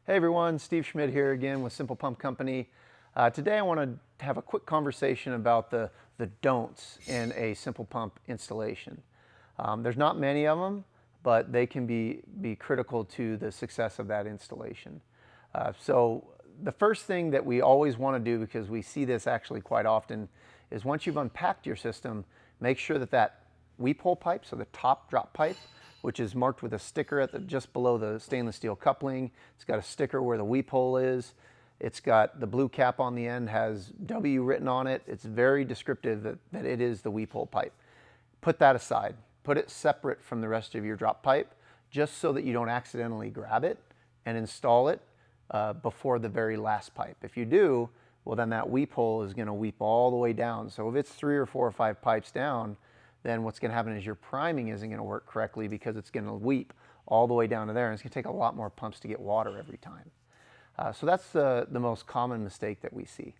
Hey everyone, Steve Schmidt here again with Simple Pump Company. Today I want to have a quick conversation about the don'ts in a simple pump installation. There's not many of them, but they can be critical to the success of that installation. So the first thing that we always want to do, because we see this actually quite often, is once you've unpacked your system, make sure that that weep hole pipe, so the top drop pipe, which is marked with a sticker at just below the stainless steel coupling. It's got a sticker where the weep hole is. It's got the blue cap on the end, has W written on it. It's very descriptive that it is the weep hole pipe. Put that aside. Put it separate from the rest of your drop pipe, just so that you don't accidentally grab it and install it before the very last pipe. If you do, well then that weep hole is going to weep all the way down. So if it's 3 or 4 or 5 pipes down, then what's going to happen is your priming isn't going to work correctly because it's going to weep all the way down to there, and it's going to take a lot more pumps to get water every time. So that's the most common mistake that we see.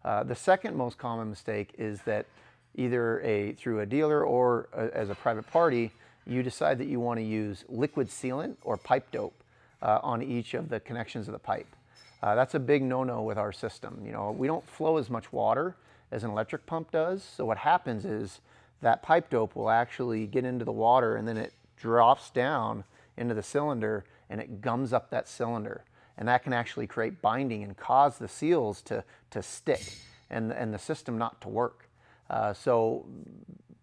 The second most common mistake is that either through a dealer or as a private party, you decide that you want to use liquid sealant or pipe dope on each of the connections of the pipe. That's a big no-no with our system. You know, we don't flow as much water as an electric pump does, so what happens is that pipe dope will actually get into the water and then it drops down into the cylinder and it gums up that cylinder. And that can actually create binding and cause the seals to stick and the system not to work. So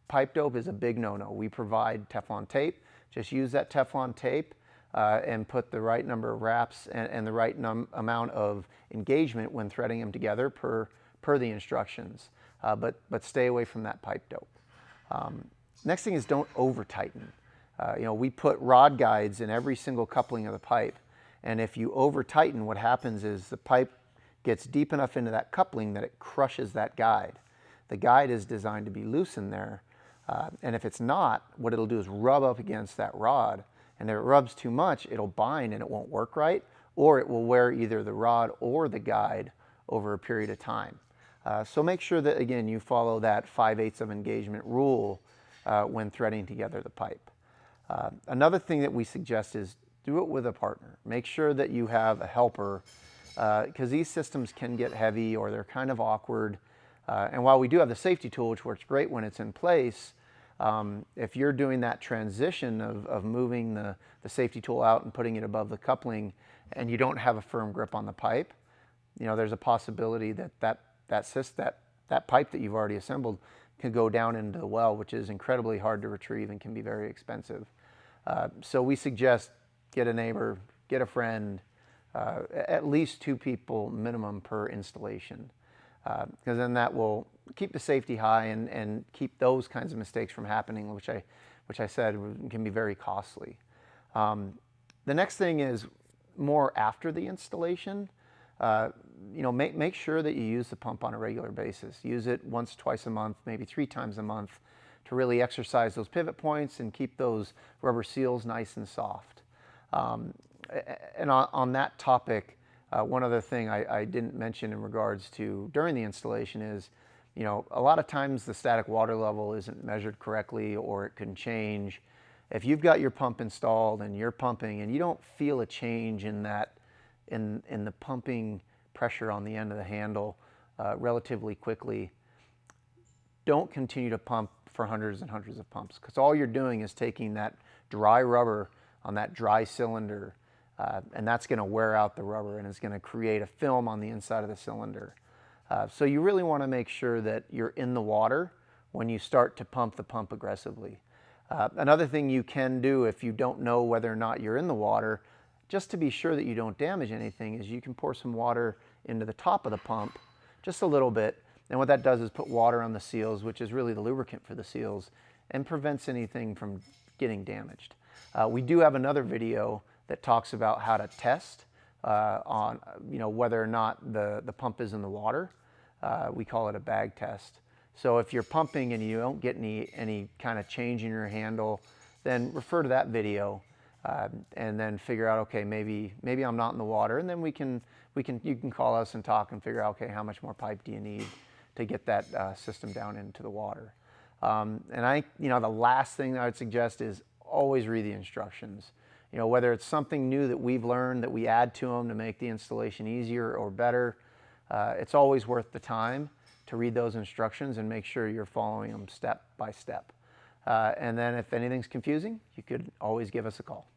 pipe dope is a big no-no. We provide Teflon tape. Just use that Teflon tape and put the right number of wraps and the right amount of engagement when threading them together per the instructions. But stay away from that pipe dope. Next thing is don't over tighten. You know, we put rod guides in every single coupling of the pipe, and if you over tighten, what happens is the pipe gets deep enough into that coupling that it crushes that guide. The guide is designed to be loose in there, and if it's not, what it'll do is rub up against that rod, and if it rubs too much, it'll bind and it won't work right, or it will wear either the rod or the guide over a period of time. So make sure that, again, you follow that 5/8 of engagement rule when threading together the pipe. Another thing that we suggest is do it with a partner. Make sure that you have a helper, because these systems can get heavy or they're kind of awkward. And while we do have the safety tool, which works great when it's in place, if you're doing that transition of moving the safety tool out and putting it above the coupling and you don't have a firm grip on the pipe, you know, there's a possibility that pipe that you've already assembled can go down into the well, which is incredibly hard to retrieve and can be very expensive. So we suggest get a neighbor, get a friend, at least 2 people minimum per installation, because then that will keep the safety high and keep those kinds of mistakes from happening, which I said can be very costly. The next thing is more after the installation. You know, make sure that you use the pump on a regular basis. Use it once, twice a month, maybe 3 times a month to really exercise those pivot points and keep those rubber seals nice and soft. And on that topic, one other thing I didn't mention in regards to during the installation is, you know, a lot of times the static water level isn't measured correctly or it can change. If you've got your pump installed and you're pumping and you don't feel a change in that in the pumping pressure on the end of the handle relatively quickly, don't continue to pump for hundreds and hundreds of pumps, because all you're doing is taking that dry rubber on that dry cylinder and that's going to wear out the rubber and it's going to create a film on the inside of the cylinder. So you really want to make sure that you're in the water when you start to pump the pump aggressively. Another thing you can do if you don't know whether or not you're in the water, just to be sure that you don't damage anything, is you can pour some water into the top of the pump, just a little bit, and what that does is put water on the seals, which is really the lubricant for the seals, and prevents anything from getting damaged. We do have another video that talks about how to test on, you know, whether or not the pump is in the water. We call it a bag test. So if you're pumping and you don't get any kind of change in your handle, then refer to that video. And then figure out, okay, maybe I'm not in the water, and then you can call us and talk and figure out, okay, how much more pipe do you need to get that system down into the water. And the last thing that I would suggest is always read the instructions. You know, whether it's something new that we've learned that we add to them to make the installation easier or better, it's always worth the time to read those instructions and make sure you're following them step by step. And then if anything's confusing, you could always give us a call.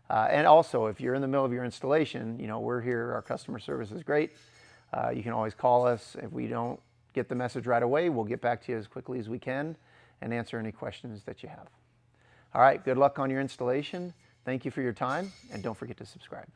And also, if you're in the middle of your installation, you know, we're here, our customer service is great. You can always call us. If we don't get the message right away, we'll get back to you as quickly as we can and answer any questions that you have. All right, good luck on your installation. Thank you for your time, and don't forget to subscribe.